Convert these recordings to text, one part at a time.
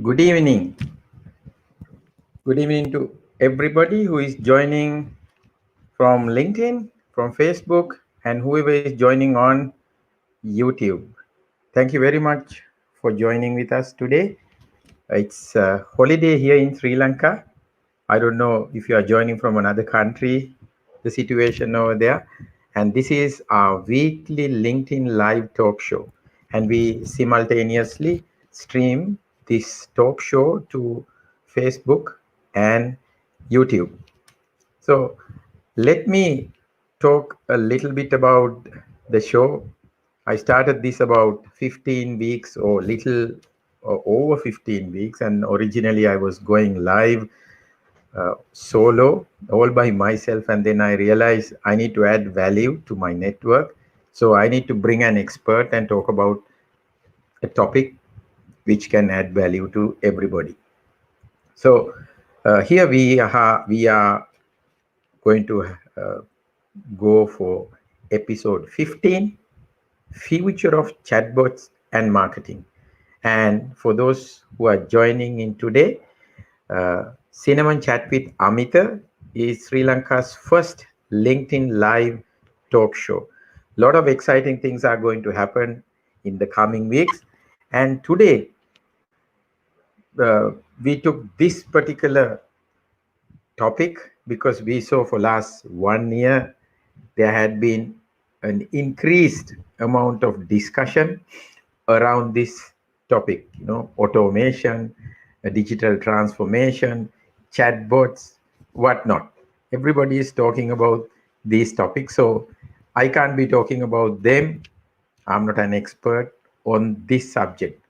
Good evening. Good evening to everybody who is joining from LinkedIn, from Facebook, and whoever is joining on YouTube. Thank you very much for joining with us today. It's a holiday here in Sri Lanka. I don't know if you are joining from another country, the situation over there. And this is our weekly LinkedIn live talk show. And we simultaneously stream this talk show to Facebook and YouTube. So let me talk a little bit about the show. I started this about 15 weeks or little or over 15 weeks, and originally I was going live solo all by myself, and then I realized I need to add value to my network. So I need to bring an expert and talk about a topic which can add value to everybody. So here we are going to go for episode 15, future of chatbots and marketing. And for those who are joining in today, Cinnamon Chat with Amita is Sri Lanka's first LinkedIn live talk show. A lot of exciting things are going to happen in the coming weeks. And today, we took this particular topic because we saw for last 1 year there had been an increased amount of discussion around this topic, automation, digital transformation, chatbots, whatnot. Everybody is talking about these topics, so I can't be talking about them. I'm not an expert on this subject.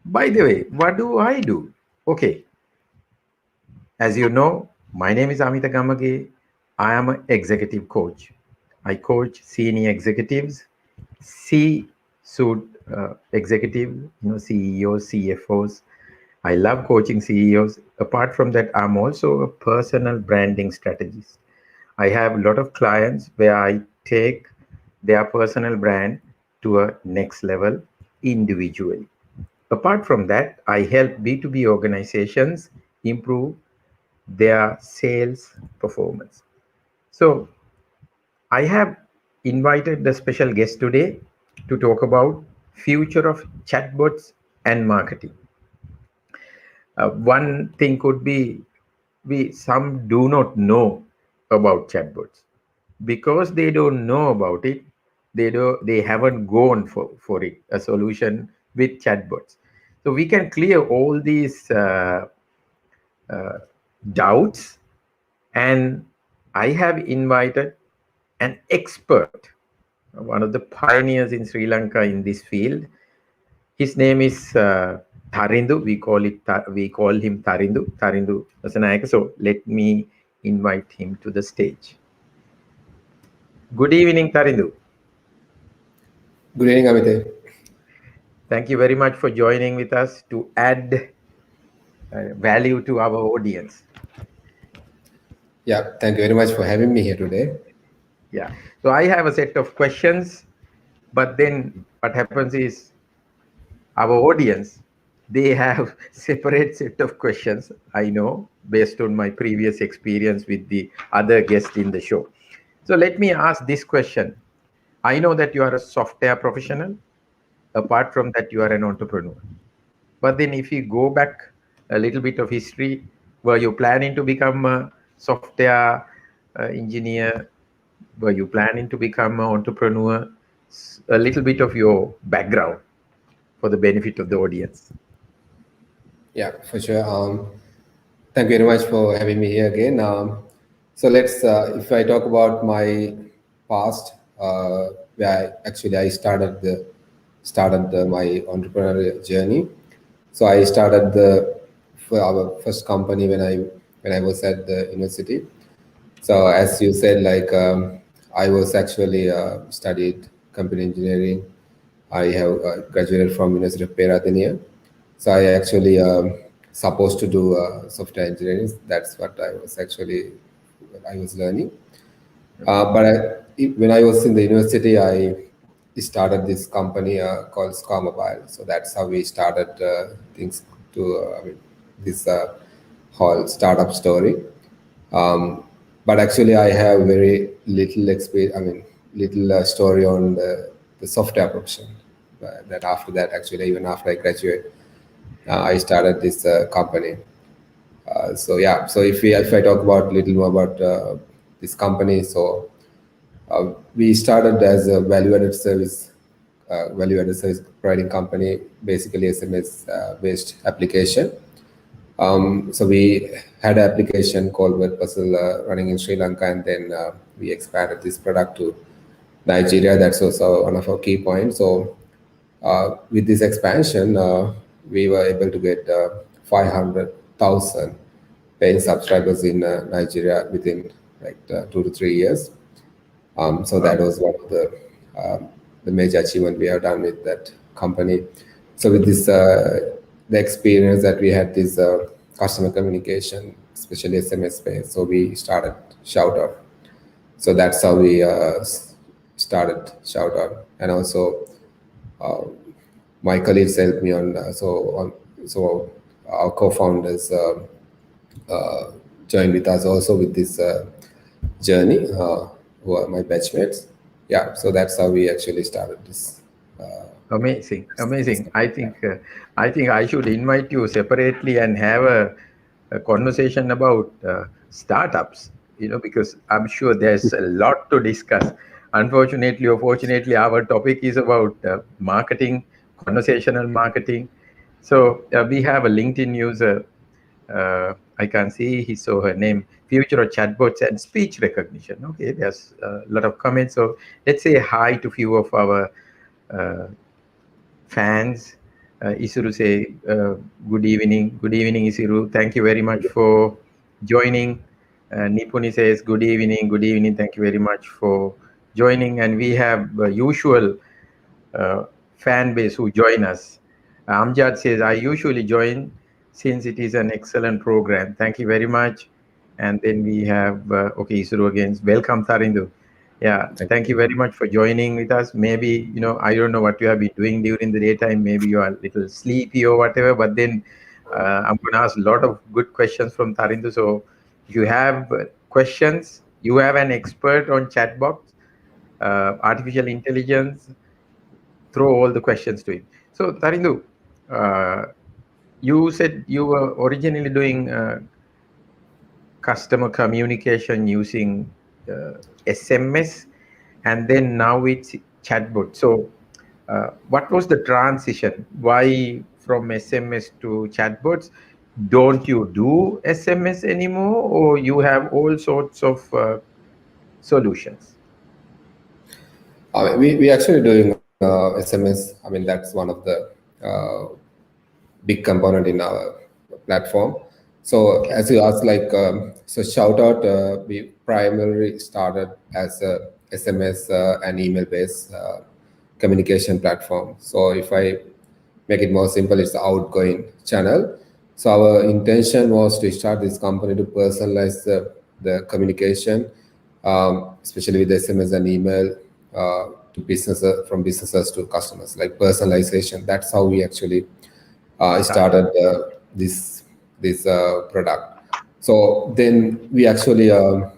By the way, what do I do? Okay, as you know, my name is Amita Gamage. I am an executive coach. I coach senior executives, C-suite executives, CEOs, CFOs. I love coaching CEOs. Apart from that, I'm also a personal branding strategist. I have a lot of clients where I take their personal brand to a next level individually. Apart from that, I help B2B organizations improve their sales performance. So I have invited the special guest today to talk about future of chatbots and marketing. One thing could be we some do not know about chatbots. Because they don't know about it, they haven't gone for it, a solution with chatbots. So we can clear all these uh, doubts, and I have invited an expert, one of the pioneers in Sri Lanka in this field. His name is Tharindu. We call him Tharindu Dassanayake. So let me invite him to the stage. Good evening, Tharindu. Good evening, Amite. Thank you very much for joining with us to add value to our audience. Yeah, thank you very much for having me here today. Yeah. So I have a set of questions, but then what happens is our audience, they have separate set of questions. I know based on my previous experience with the other guests in the show. So let me ask this question. I know that you are a software professional. Apart from that, you are an entrepreneur. But then if you go back a little bit of history, were you planning to become a software engineer? Were you planning to become an entrepreneur? A little bit of your background for the benefit of the audience. Yeah, for sure. Thank you very much for having me here again. So let's, if I talk about my past, where I started my entrepreneurial journey. So I started for our first company when I was at the university. So as you said, I was actually studied computer engineering. I have graduated from University of Peradeniya. So I actually supposed to do software engineering. That's what I was learning. When I was in the university, I started this company called Scar Mobile. So that's how we started things. I mean, this whole startup story. Um, but actually, I have very little experience. I mean, little story on the software profession. That after that, actually, even after I graduate, I started this company. So yeah, so if I talk about little more about this company, so we started as a value-added service providing company, basically SMS based application. So we had an application called Word Puzzle running in Sri Lanka, and then we expanded this product to Nigeria. That's also one of our key points. So with this expansion, we were able to get 500,000 paying subscribers in Nigeria within like 2 to 3 years. So that Wow. was one of the major achievement we have done with that company. So with this, the experience that we had this customer communication, especially SMS space, so we started Shout Out. So that's how we started Shout Out, and also my colleagues helped me on. So our co-founders joined with us also with this journey, who are my batchmates. Yeah, so that's how we actually started this. Uh, Amazing, this amazing. I yeah. think I should invite you separately and have a conversation about startups. Because I'm sure there's a lot to discuss. Unfortunately or fortunately, our topic is about marketing, conversational marketing. So we have a LinkedIn user. I can see he saw her name. Future of chatbots and speech recognition. Okay, there's a lot of comments. So let's say hi to few of our uh, fans. Isuru say, good evening. Good evening, Isuru. Thank you very much for joining. Nipuni says, good evening. Good evening. Thank you very much for joining. And we have usual uh, fan base who join us. Amjad says, I usually join since it is an excellent program. Thank you very much. And then we have, okay, Isuru again. Welcome, Tharindu. Yeah, Thank thank you very much for joining with us. Maybe, I don't know what you have been doing during the daytime. Maybe you are a little sleepy or whatever, but then I'm going to ask a lot of good questions from Tharindu. So if you have questions, you have an expert on chatbots, artificial intelligence, throw all the questions to him. So, Tharindu, uh, you said you were originally doing customer communication using SMS, and then now it's chatbot. So, what was the transition? Why from SMS to chatbots? Don't you do SMS anymore, or you have all sorts of solutions? we actually doing SMS. I mean, that's one of the uh, big component in our platform. So Okay. as you asked, like, so shout out, we primarily started as a SMS and email based communication platform. So if I make it more simple, it's the outgoing channel. So our intention was to start this company to personalize the communication, especially with SMS and email, to business, from businesses to customers, like personalization. That's how we actually Start. started this product. So then we actually uh,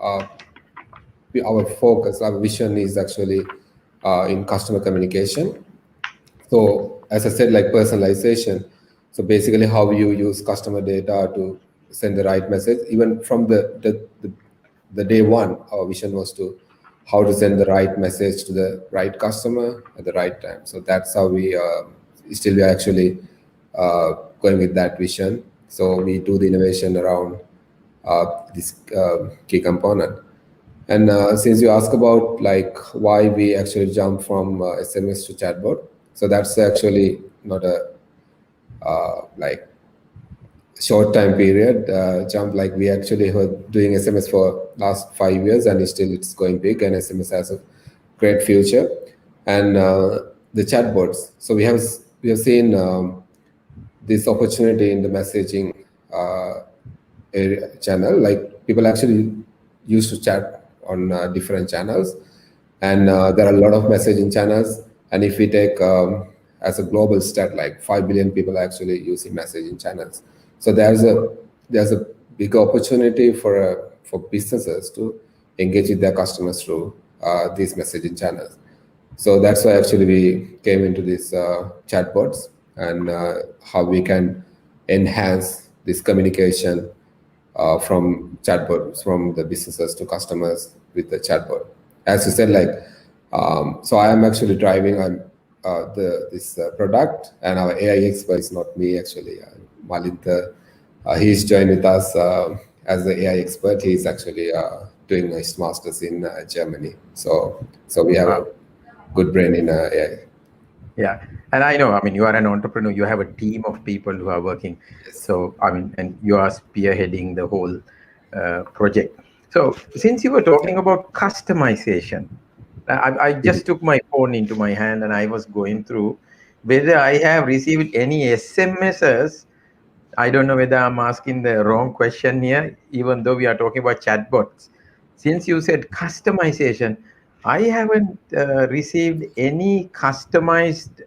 our focus, our vision is actually in customer communication. So as I said, like personalization. So basically, how you use customer data to send the right message. Even from the day one, our vision was to how to send the right message to the right customer at the right time. So that's how we are actually going with that vision. So we do the innovation around this key component. And since you ask about like why we actually jump from SMS to chatbot, so that's actually not a like short time period jump. Like we actually were doing SMS for last 5 years, and still it's going big, and SMS has a great future. And the chatbots. So we have seen this opportunity in the messaging channel. Like people actually used to chat on different channels, and there are a lot of messaging channels. And if we take as a global stat, like 5 billion people are actually using messaging channels. So there's a big opportunity for businesses to engage with their customers through these messaging channels. So that's why actually we came into this chatbots, and how we can enhance this communication from chatbots, from the businesses to customers with the chatbot. As you said, like, so I am actually driving on this product, and our AI expert is not me actually. Malinta, he's joined with us as the AI expert. He's actually doing his masters in Germany. So we have a Wow. good brain in AI. Yeah, and I know, I mean, you are an entrepreneur, you have a team of people who are working. Yes. So, I mean, and you are spearheading the whole project. So, since you were talking about customization, I just took my phone into my hand and I was going through whether I have received any SMSs. I don't know whether I'm asking the wrong question here, even though we are talking about chatbots. Since you said customization, I haven't received any customized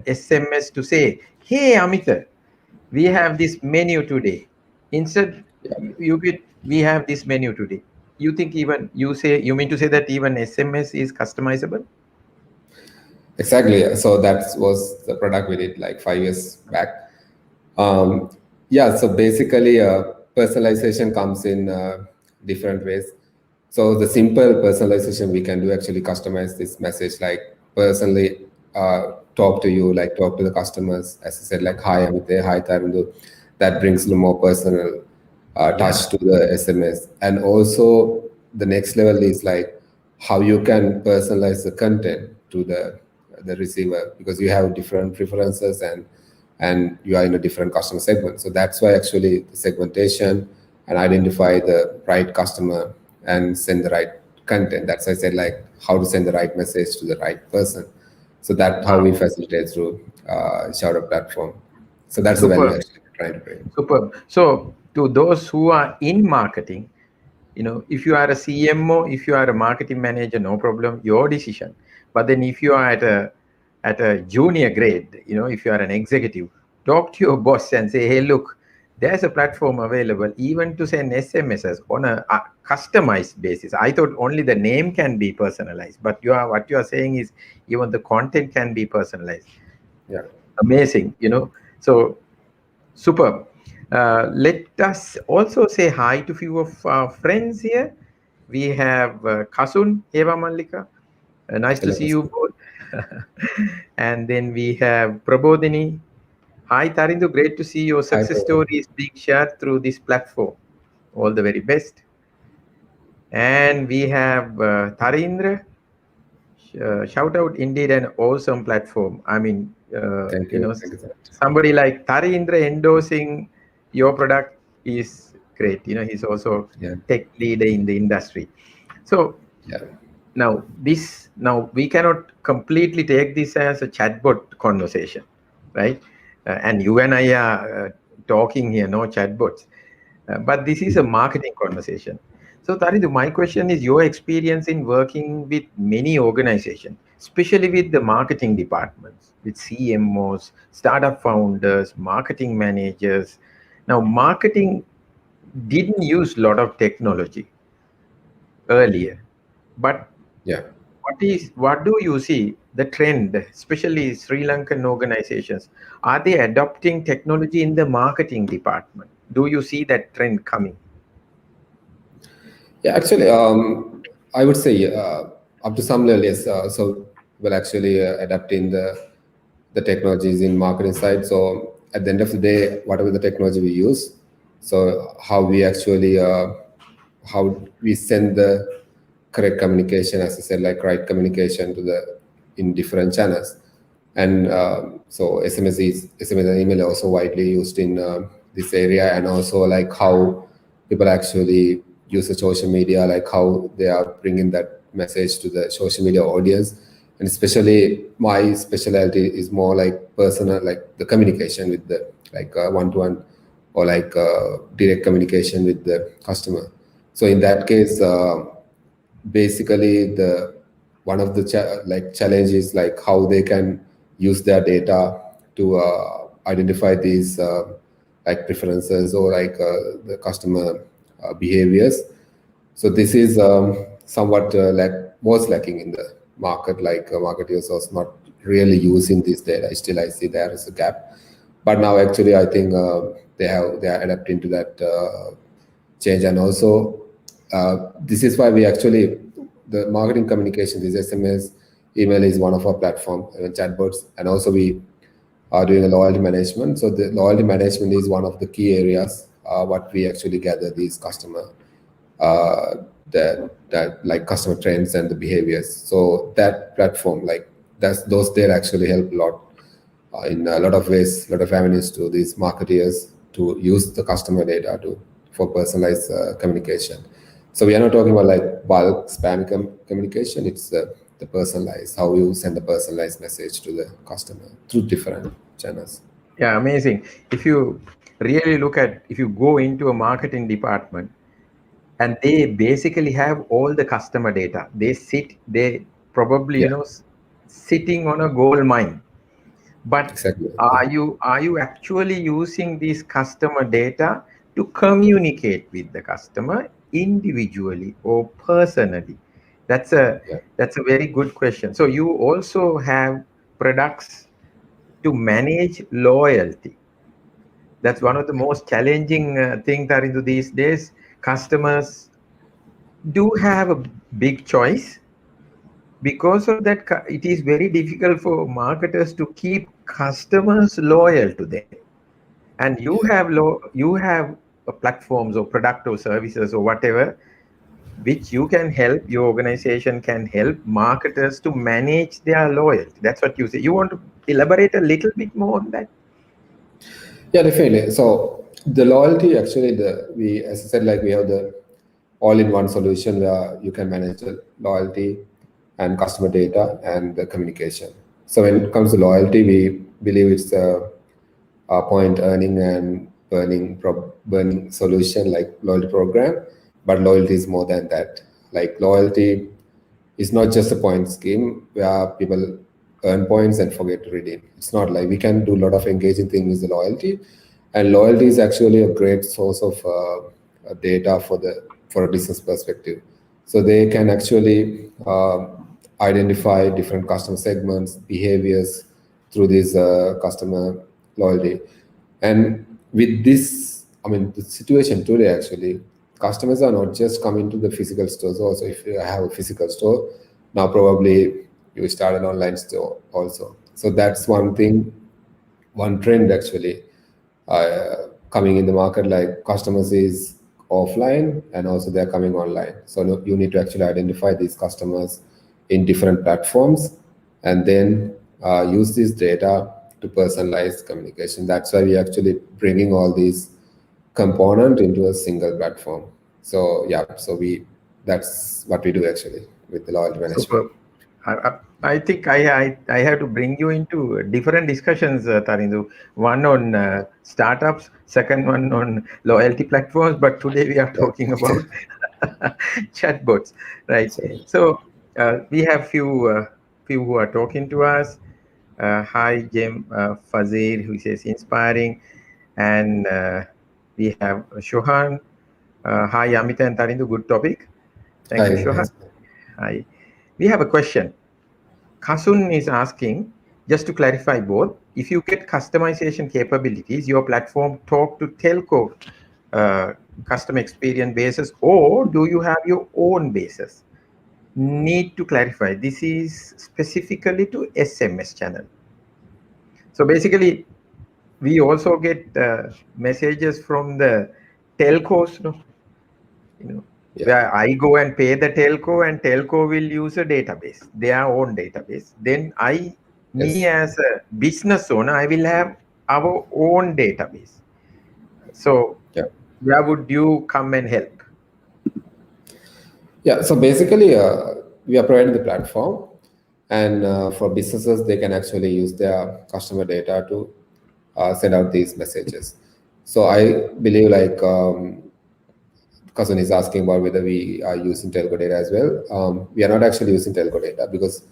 SMS to say, "Hey, Amita, we have this menu today." Instead, Yeah. you get, "We have this menu today." You think even you mean to say that even SMS is customizable? Exactly. So that was the product we did like 5 years back. Um, yeah. So basically, personalization comes in different ways. So the simple personalization we can do, actually customize this message, like personally talk to you, like talk to the customers. As I said, like, hi Amite, hi Tharindu. That brings a more personal Yeah. touch to the SMS. And also the next level is like how you can personalize the content to the receiver, because you have different preferences, and you are in a different customer segment. So that's why actually the segmentation and identify the right customer and send the right content. That's why I said, like, how to send the right message to the right person. So that's how we Wow. facilitate through Shout platform. So that's the value Super. actually we're trying to bring. Superb. So, to those who are in marketing, if you are a CMO, if you are a marketing manager, no problem, your decision. But then, if you are at a junior grade, if you are an executive, talk to your boss and say, "Hey, look, there's a platform available even to send SMSs on a customized basis." I thought only the name can be personalized, but what you are saying is even the content can be personalized. Yeah. Amazing. So superb. Let us also say hi to few of our friends here. We have Kasun, Eva Mallika. Nice to Hello, see you both. And then we have Prabodhini. Hi, Tarindu. Great to see your hi, success Prabhu. stories being shared through this platform. All the very best. And we have Tarindra. Shout out, indeed an awesome platform. I mean, Thank you. Thank you so much. somebody like Tarindra endorsing your product is great. He's also Yeah. tech leader in the industry. So Yeah. now we cannot completely take this as a chatbot conversation, right? And you and I are talking here, no chatbots. But this is a marketing conversation. So, Taridu, my question is your experience in working with many organizations, especially with the marketing departments, with CMOs, startup founders, marketing managers. Now, marketing didn't use a lot of technology earlier, but Yeah. what do you see the trend, especially Sri Lankan organizations? Are they adopting technology in the marketing department? Do you see that trend coming? Yeah, actually, I would say up to some level, yes. So we're actually adapting the technologies in marketing side. So at the end of the day, whatever the technology we use, so how we send the correct communication, as I said, like right communication to the in different channels. And so SMS and email are also widely used in this area, and also like how people actually use the social media, like how they are bringing that message to the social media audience. And especially my specialty is more like personal, like the communication with the like one-to-one, or like direct communication with the customer. So in that case, basically the one of the like challenges, like how they can use their data to identify these like preferences or like the customer behaviors. So this is somewhat like was lacking in the market, like marketers was not really using this data. Still, I see there is a gap. But now actually I think they are adapting to that change. And also this is why we actually, the marketing communication, this SMS, email is one of our platform, chatbots, and also we are doing a loyalty management. So the loyalty management is one of the key areas what we actually gather these customer uh, that like customer trends and the behaviors. So that platform, like that's those data actually help a lot in a lot of ways, a lot of avenues to these marketeers to use the customer data to for personalized communication. So we are not talking about like bulk spam communication. It's the personalized, how you send a personalized message to the customer through different channels. Yeah, amazing. If you really look at, if you go into a marketing department and they basically have all the customer data, they probably, Yeah, sitting on a gold mine. But exactly. Yeah, are you actually using this customer data to communicate with the customer individually or personally? That's a yeah. that's a very good question. So you also have products to manage loyalty. That's one of the most challenging things that into these days. Customers do have a big choice. Because of that, it is very difficult for marketers to keep customers loyal to them. And you have platforms or product or services or whatever, which you can help, your organization can help marketers to manage their loyalty. That's what you say. You want to elaborate a little bit more on that? Yeah, definitely. So the loyalty, actually, the we as I said, like we have the all-in-one solution where you can manage the loyalty and customer data and the communication. So when it comes to loyalty, we believe it's a point earning and burning solution like loyalty program, but loyalty is more than that. Like loyalty is not just a point scheme where people earn points and forget to redeem. It's not like we can do a lot of engaging things with the loyalty, and loyalty is actually a great source of data for a business perspective. So they can actually identify different customer segments, behaviors through this customer loyalty. And with this, I mean, the situation today actually, customers are not just coming to the physical stores. Also, if you have a physical store, now probably you start an online store also. So that's one thing, one trend actually coming in the market. Like customers is offline and also they're coming online. So you need to actually identify these customers in different platforms and then use this data to personalize communication. That's why we actually bringing all these component into a single platform. So yeah, so we that's what we do actually with the loyalty management. Superb. I think I have to bring you into different discussions, Tarindu. One on startups, second one on loyalty platforms, but today we are Yeah. talking about chatbots, right? So So we have few who are talking to us. Hi, Jim Fazir, who says inspiring, and we have Shohan. Hi, Amita and Tarindu. Good topic. Thank you, hi, Shohan. yes. Hi. We have a question. Kasun is asking, just to clarify both, if you get customization capabilities, your platform talk to telco uh, customer experience basis, or do you have your own basis? Need to clarify. This is specifically to SMS channel. So basically, we also get messages from the telcos, no? Yeah. Where I go and pay the telco, and telco will use a database, their own database. Then me Yes. as a business owner, I will have our own database. So Yeah. where would you come and help? Yeah, so basically, we are providing the platform, and for businesses, they can actually use their customer data to send out these messages. So I believe, like Cousin is asking about whether we are using telco data as well. We are not actually using telco data because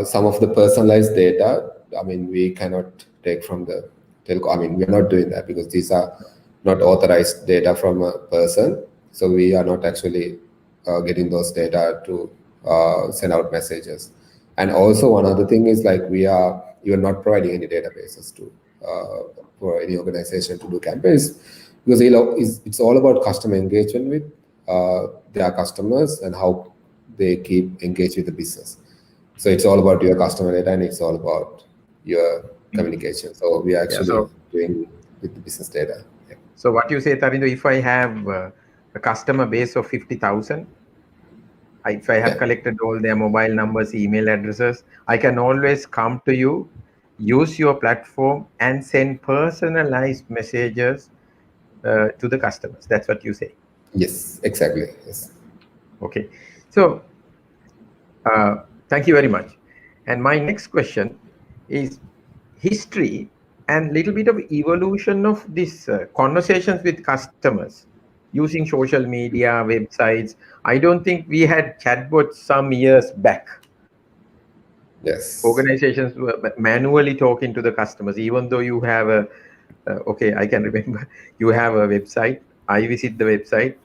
some of the personalized data I mean, we cannot take from the telco. I mean, we are not doing that because these are not authorized data from a person. So we are not actually getting those data to send out messages. And also one other thing is like we are not providing any databases to for any organization to do campaigns because it's all about customer engagement with their customers and how they keep engaged with the business. So it's all about your customer data and it's all about your communication. So we are Yeah. actually doing with the business data. Yeah. So what you say, Tharindu, if I have a customer base of 50,000, if I have Yeah. collected all their mobile numbers, email addresses, I can always come to you, use your platform, and send personalized messages to the customers. That's what you say. Yes, exactly. Yes. Okay. So thank you very much. And my next question is history and little bit of evolution of these conversations with customers using social media, websites. I don't think we had chatbots some years back. Yes. Organizations were manually talking to the customers, even though you have a, okay, I can remember, you have a website. I visit the website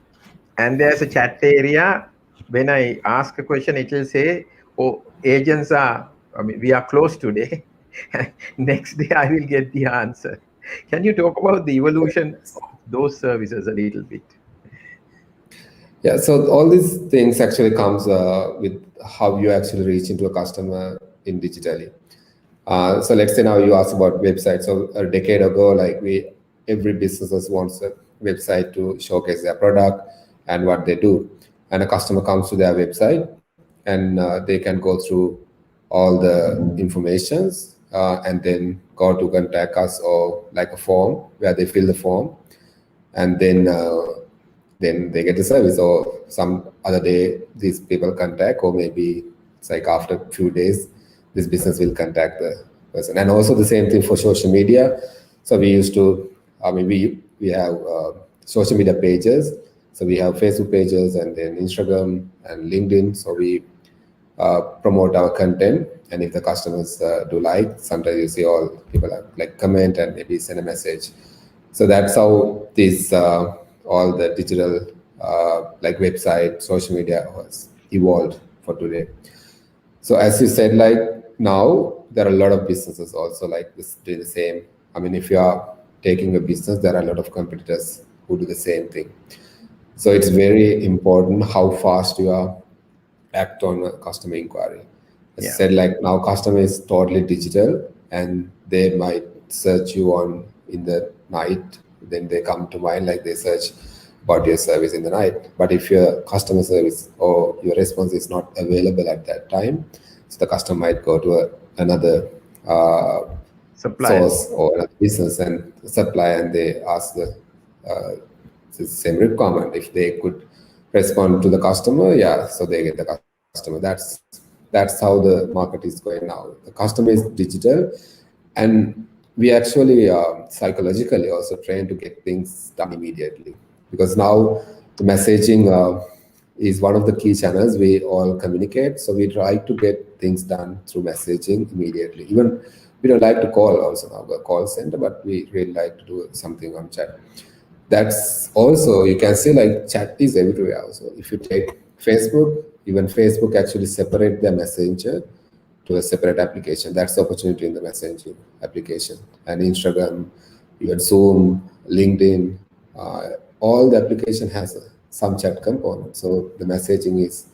and there's a chat area. When I ask a question, it will say, oh, agents are, I mean, we are closed today. Next day, I will get the answer. Can you talk about the evolution of those services a little bit? Yeah, so all these things actually comes with how you actually reach into a customer in digitally. So let's say now you asked about websites. So a decade ago, like every business wants a website to showcase their product and what they do. And a customer comes to their website and they can go through all the informations and then go to contact us or like a form where they fill the form and then they get the service or some other day these people contact or maybe it's like after a few days this business will contact the person. And also the same thing for social media. So we used to I mean we have social media pages. So we have Facebook pages and then Instagram and LinkedIn. So we promote our content, and if the customers do like, sometimes you see all people have, like comment and maybe send a message. So that's how this all the digital like website social media has evolved for today. So as you said, like now there are a lot of businesses also like this do the same. I mean, if you are taking a business, there are a lot of competitors who do the same thing. So it's very important how fast you are act on a customer inquiry. As I Yeah. said, like now customer is totally digital and they might search you on in the night, then they come to mind like they search about your service in the night. But if your customer service or your response is not available at that time, so the customer might go to another uh, Supplier. source or another business and supplier and they ask the same requirement. If they could respond to the customer, yeah, so they get the customer. That's how the market is going now. The customer is digital, and we actually psychologically also train to get things done immediately because now the messaging is one of the key channels we all communicate. So we try to get things done through messaging immediately. Even we don't like to call also now the call center, but we really like to do something on chat. That's also you can see like chat is everywhere also. If you take Facebook, even Facebook actually separate their messenger to a separate application. That's the opportunity in the messaging application. And Instagram, even Zoom, LinkedIn, all the application has some chat component. So the messaging is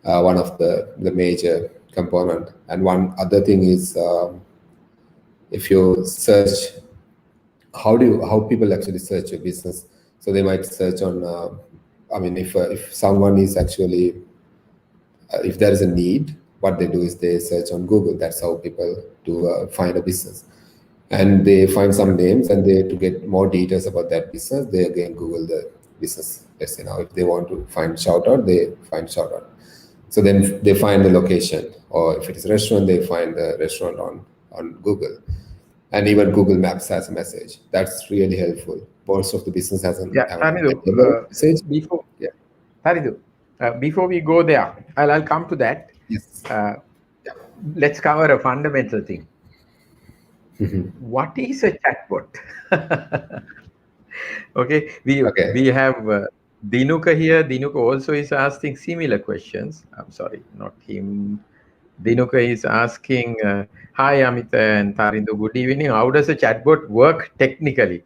one of the major component. And one other thing is if you search how people actually search your business. So they might search on I mean if someone is actually if there is a need, what they do is they search on Google. That's how people do find a business, and they find some names and they to get more details about that business they again Google the business. Let's say now if they want to find shout out, they find shout out. So then they find the location, or if it is a restaurant, they find the restaurant on Google. And even Google Maps has a message. That's really helpful. Most of the business hasn't Yeah, have an Tharindu, available message. before Yeah. Tharindu, before we go there, I'll come to that. Yes. Uh, Yeah. let's cover a fundamental thing. What is a chatbot? Okay, we Okay. have Dinuka here. Dinuka also is asking similar questions. I'm sorry, not him. Dinuka is asking, "Hi Amita and Tharindu, good evening. How does a chatbot work technically?"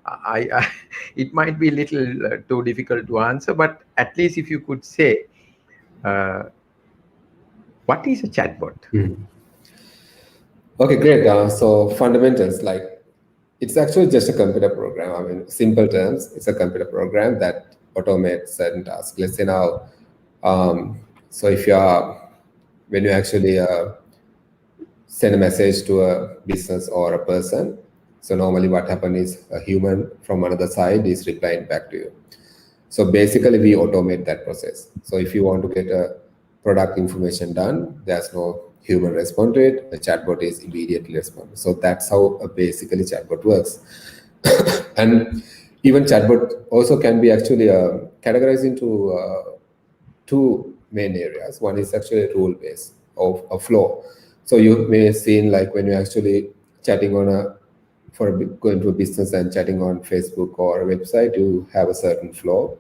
I it might be a little too difficult to answer, but at least if you could say, uh, what is a chatbot? Okay, great. So fundamentals, like it's actually just a computer program. I mean, simple terms, it's a computer program that automates certain tasks. Let's say now, so if you are, when you actually send a message to a business or a person, so normally what happens is a human from another side is replying back to you. So basically, we automate that process. So if you want to get a product information done, there's no human respond to it. A chatbot is immediately respond. So that's how basically chatbot works. And even chatbot also can be actually categorized into two main areas. One is actually rule based of a flow. So you may have seen like when you're actually chatting on a going to a business and chatting on Facebook or a website, you have a certain flow,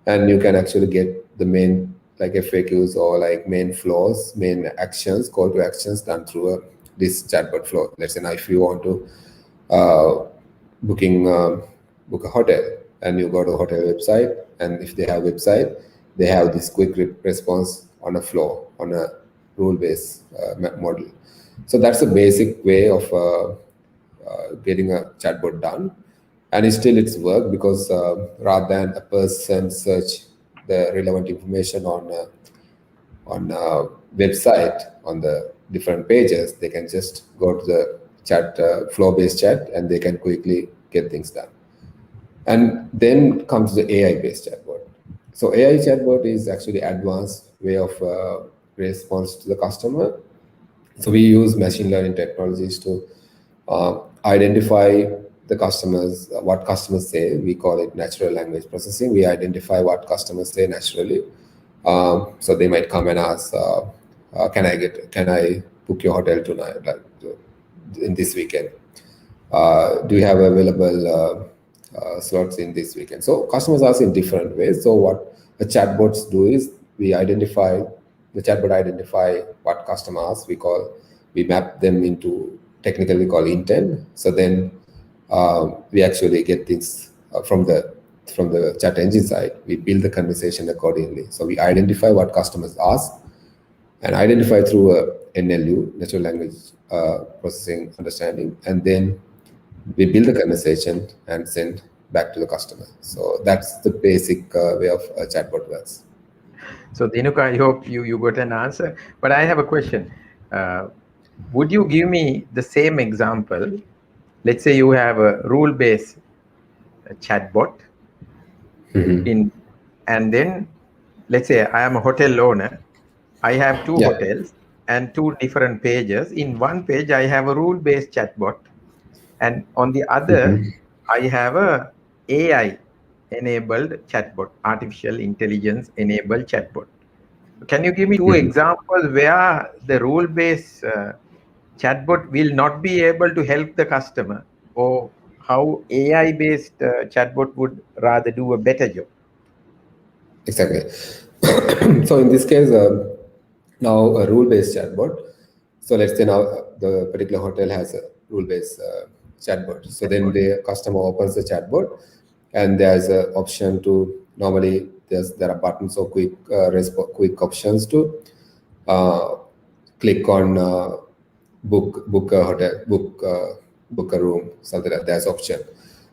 and you can actually get the main like FAQs or like main flows, main actions, call to actions done through this chatbot flow. Let's say now if you want to uh, booking book a hotel and you go to a hotel website, and if they have website, they have this quick response on a flow on a rule based model. So that's a basic way of getting a chatbot done, and it's work because rather than a person search the relevant information on a website on the different pages, they can just go to the chat flow based chat and they can quickly get things done. And then comes the AI based chatbot. So AI chatbot is actually advanced way of response to the customer. So we use machine learning technologies to identify the customers, what customers say. We call it natural language processing. We identify what customers say naturally. So they might come and ask, can I book your hotel tonight, like in this weekend? Do you have available slots in this weekend? So customers ask in different ways. So what the chatbots do is the chatbot identify what customer asks. We map them into technically called intent. So then we actually get things from the chat engine side. We build the conversation accordingly. So we identify what customers ask and identify through a NLU, natural language processing understanding, and then we build the conversation and send back to the customer. So that's the basic way of a chatbot works. So, Dinuka, I hope you got an answer. But I have a question. Uh, would you give me the same example? Let's say you have a rule-based chatbot in, and then let's say I am a hotel owner. I have two Yeah. hotels and two different pages. In one page, I have a rule-based chatbot, and on the other, I have a AI enabled chatbot, artificial intelligence enabled chatbot. Can you give me two examples where the rule-based chatbot will not be able to help the customer, or how AI-based chatbot would rather do a better job? Exactly. So in this case, now a rule-based chatbot. So let's say now the particular hotel has a rule-based chatbot. So then Chatbot. the customer opens the chatbot, and there's an option to normally there are buttons or quick options to uh, click on book a hotel, book a room, something like that. There's option.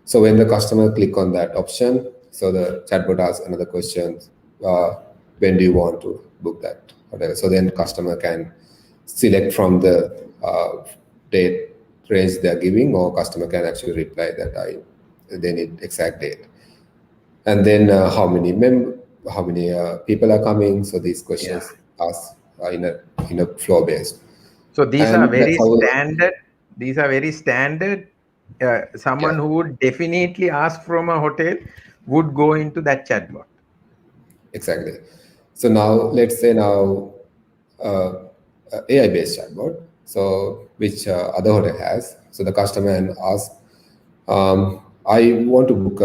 So when the customer click on that option, so the chatbot asks another question: uh, when do you want to book that hotel? So then customer can select from the date range they're giving, or customer can actually reply that they need exact date, and then how many people are coming. So these Yeah. questions asked in a flow based, So these are and that's very how. standard. These are very standard. Yeah, Someone who would definitely ask from a hotel would go into that chatbot. exactly. So now let's say uh, AI based chatbot, so which other hotel has. So the customer and ask, I want to book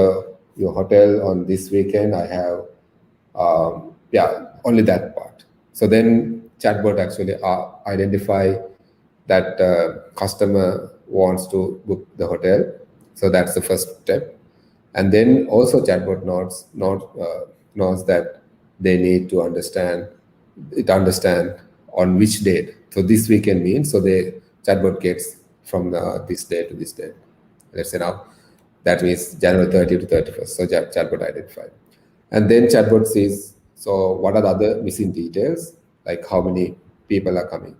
your hotel on this weekend. I have, yeah, only that part. So then chatbot actually identify that customer wants to book the hotel. So that's the first step. And then also chatbot knows that they need to understand on which date. So this weekend means, so the chatbot gets from this day to this day. Let's say now that means January 30 to 31st. So chatbot identified. And then chatbot sees, so what are the other missing details, like how many people are coming.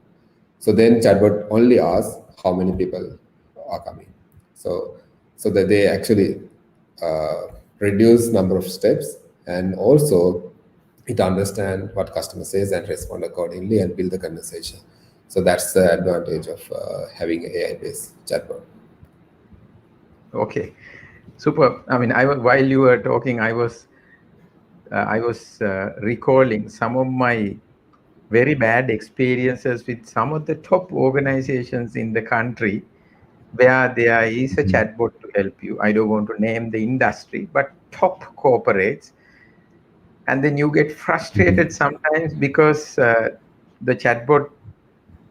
So then chatbot only asks how many people are coming. So so that they actually uh, reduce number of steps, and also it understand what customer says and respond accordingly and build the conversation. So that's the advantage of having AI-based chatbot. Okay, super. I mean, while you were talking, I was recalling some of my very bad experiences with some of the top organizations in the country where there is a chatbot to help you. I don't want to name the industry, but top corporates. And then you get frustrated sometimes because the chatbot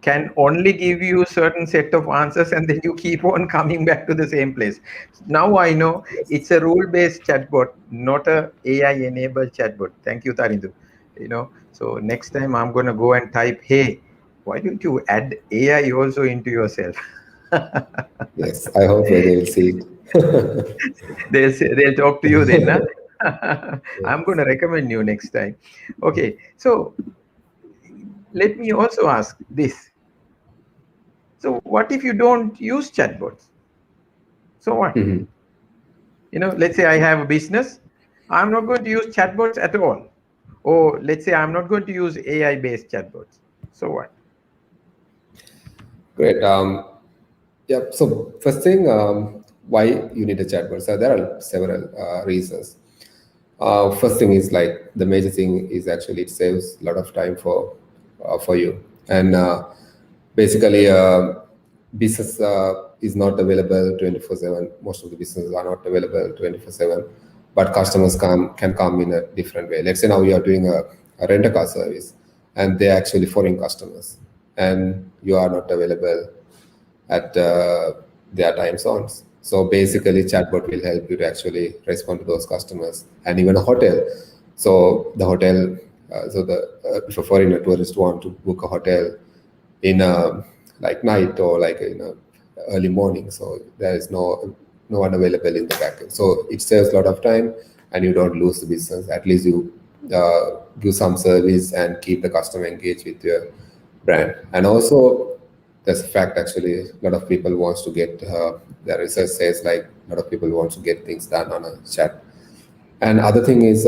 can only give you a certain set of answers, and then you keep on coming back to the same place. Now I know it's a rule-based chatbot, not a AI-enabled chatbot. Thank you, Tharindu. So next time I'm going to go and type, hey, why don't you add AI also into yourself? Yes, I hope they will see it. They'll talk to you then. Huh? I'm Yes. going to recommend you next time. Okay, so let me also ask this. So what if you don't use chatbots? So what? Mhm. Let's say I have a business. I'm not going to use chatbots at all. Or let's say I'm not going to use AI-based chatbots. So what? Great. Yeah. So first thing, why you need a chatbot? So there are several reasons. First thing is, like, the major thing is actually it saves a lot of time for you, and basically business is not available 24/7. Most of the businesses are not available 24/7, but customers can come in a different way. Let's say now you are doing a rent a car service, and they're actually foreign customers, and you are not available at their time zones. So basically, chatbot will help you to actually respond to those customers, and even a hotel. So the hotel, if a foreign tourist want to book a hotel in like night or like early morning, so there is no one available in the backend. So it saves a lot of time, and you don't lose the business. At least you give some service and keep the customer engaged with your brand. And also, there's a fact actually, a lot of people wants to get the research says, like, a lot of people wants to get things done on a chat. And other thing is,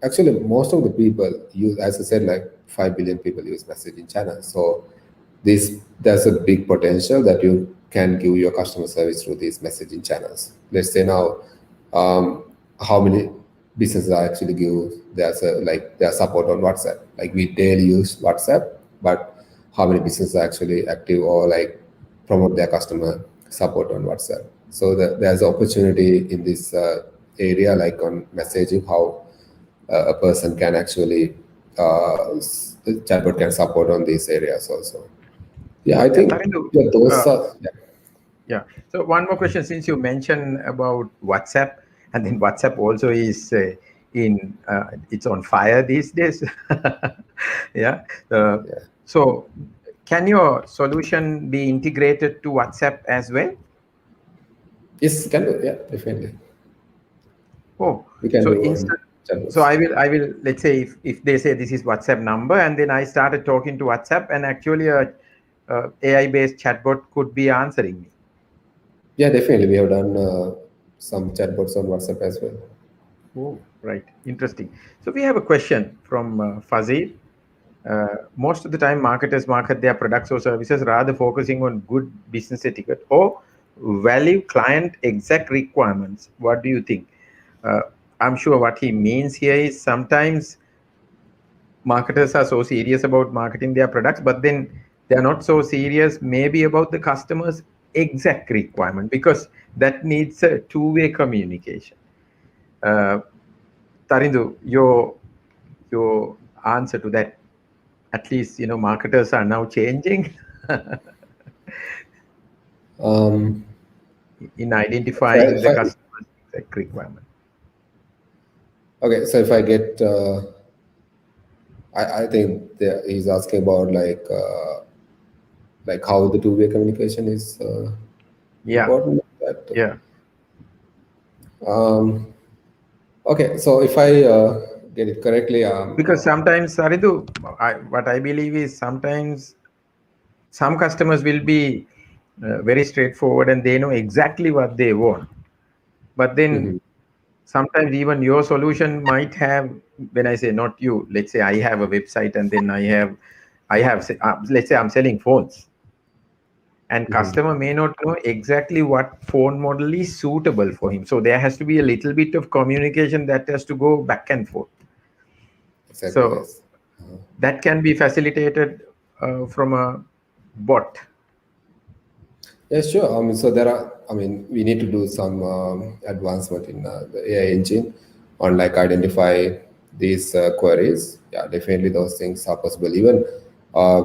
actually, most of the people use, as I said, like 5 billion people use messaging channels. So there's a big potential that you can give your customer service through these messaging channels. Let's say now, how many businesses are actually give their support on WhatsApp. Like, we daily use WhatsApp, but how many businesses are actually active or like promote their customer support on WhatsApp? So there's opportunity in this area, like on messaging, how a person can actually chatbot can support on these areas also. Yeah, I Yeah, think, Tharindu, yeah, those uh, are, yeah. yeah. So one more question, since you mentioned about WhatsApp, and then WhatsApp also is it's on fire these days. Yeah. Uh, Yeah. so can your solution be integrated to WhatsApp as well? Yes, can do. Yeah, definitely. Oh, We can so do on instant. So chatbots. I will. Let's say if they say this is WhatsApp number, and then I started talking to WhatsApp, and actually a AI based chatbot could be answering me. Yeah, definitely. We have done some chatbots on WhatsApp as well. Oh, right. Interesting. So we have a question from Fazil. Most of the time, marketers market their products or services rather focusing on good business etiquette or value client exact requirements. What do you think? Uh, I'm sure what he means here is sometimes marketers are so serious about marketing their products, but then they're not so serious maybe about the customer's exact requirement, because that needs a two-way communication. Uh, Tharindu, your answer to that, at least marketers are now changing Um, in so identifying if the I, customer's exact requirement. okay, so if I get, I think he's asking about like how the two-way communication is Yeah, important. That yeah. um, okay, so if I get it correctly, Because sometimes, Saridu, what I believe is sometimes some customers will be very straightforward and they know exactly what they want. But then mhm, sometimes even your solution might have, when I say not you, let's say I have a website and then let's say I'm selling phones, and mhm, customer may not know exactly what phone model is suitable for him. So there has to be a little bit of communication that has to go back and forth. exactly, So yes. Uh, that can be facilitated from a bot. Yeah, sure. So there are, we need to do some advancement in the AI engine on like identify these queries. Yeah, definitely those things are possible. Even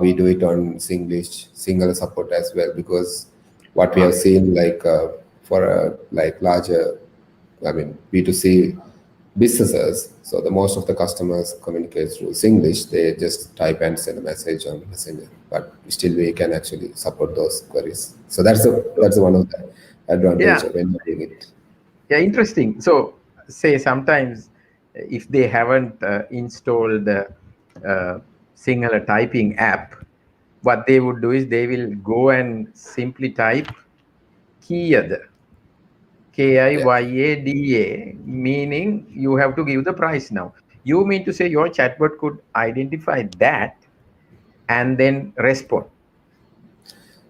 we do it on Singlish single support as well, because what we Ah, have seen for like larger, B2C businesses. So the most of the customers communicate through English. They just type and send a message on Messenger. But still, we can actually support those queries. So so, that's one of the advantage yeah, of when doing it. yeah, interesting. So say sometimes if they haven't installed the Sinhala typing app, what they would do is they will go and simply type Kiyada, Yeah, Kiyada, meaning you have to give the price now. You mean to say your chatbot could identify that and then respond?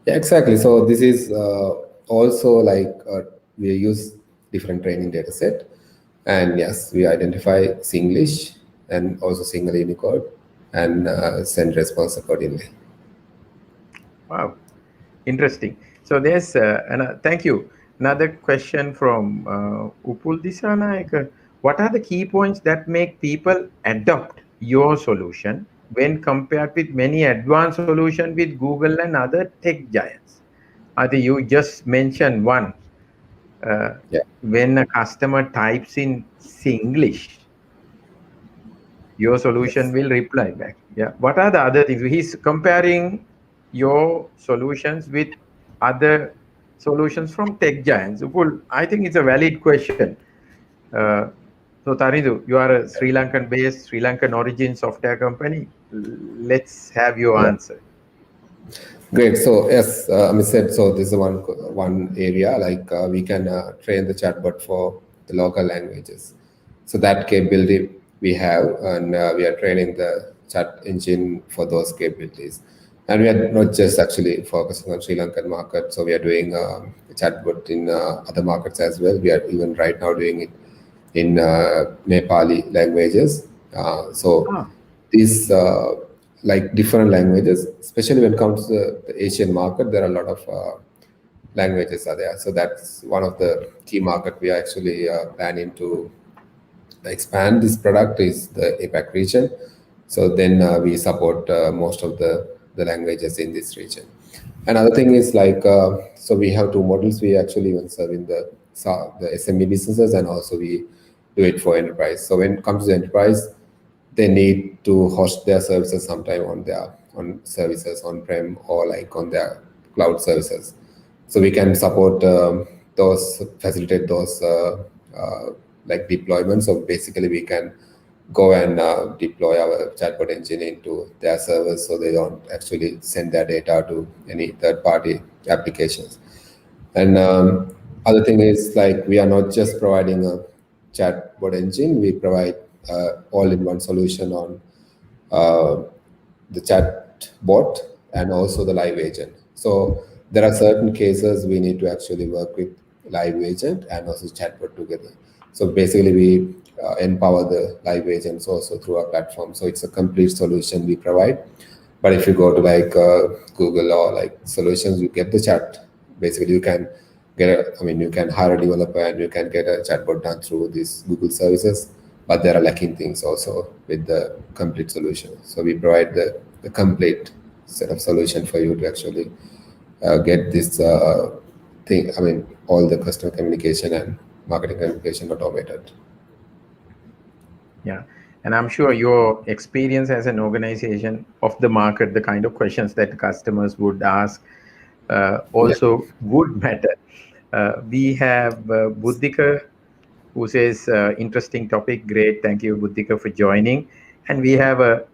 yeah, exactly. So this is also we use different training data set, and yes, we identify Singlish and also single Unicode and send response accordingly. Wow, interesting. So there's, thank you. Another question from Upul Dissanayake. What are the key points that make people adopt your solution when compared with many advanced solutions with Google and other tech giants? I think you just mentioned one. Uh, Yeah. when a customer types in Singlish, your solution Yes. will reply back. Yeah. What are the other things? He's comparing your solutions with other solutions from tech giants. Upul, I think it's a valid question. Uh, so, Tharindu, you are a Sri Lankan based, Sri Lankan origin software company. Let's have your Yeah. answer. Great. So yes, I said so. This is one area we can train the chatbot for the local languages. So that capability we have, and we are training the chat engine for those capabilities. And we are not just actually focusing on Sri Lankan market. So we are doing chatbot in other markets as well. We are even right now doing it in Nepali languages. So Ah, these like different languages, especially when it comes to the Asian market, there are a lot of languages are there. So that's one of the key market we are actually planning to expand this product is the APAC region. So then we support most of the languages in this region. Another thing is so we have two models. We actually even serve in the SME businesses, and also we do it for enterprise. So when it comes to enterprise, they need to host their services sometime on their on services on prem or like on their cloud services. So we can support those, facilitate those like deployments. So basically we can go and deploy our chatbot engine into their servers, so they don't actually send their data to any third party applications. And other thing is like we are not just providing a chatbot engine, we provide all-in-one solution on uh, the chat bot and also the live agent. So there are certain cases we need to actually work with live agent and also chatbot together. So basically we empower the live agents also through our platform. So it's a complete solution we provide. But if you go to Google or like solutions, you get the chat basically you can you can hire a developer and you can get a chatbot done through these Google services, but there are lacking things also with the complete solution. So we provide the complete set of solution for you to actually get this thing. All the customer communication and marketing communication automated. Yeah. And I'm sure your experience as an organization of the market, the kind of questions that customers would ask, Yeah, also would matter. We have Buddhika who says, interesting topic. Great. Thank you, Buddhika, for joining. And we have a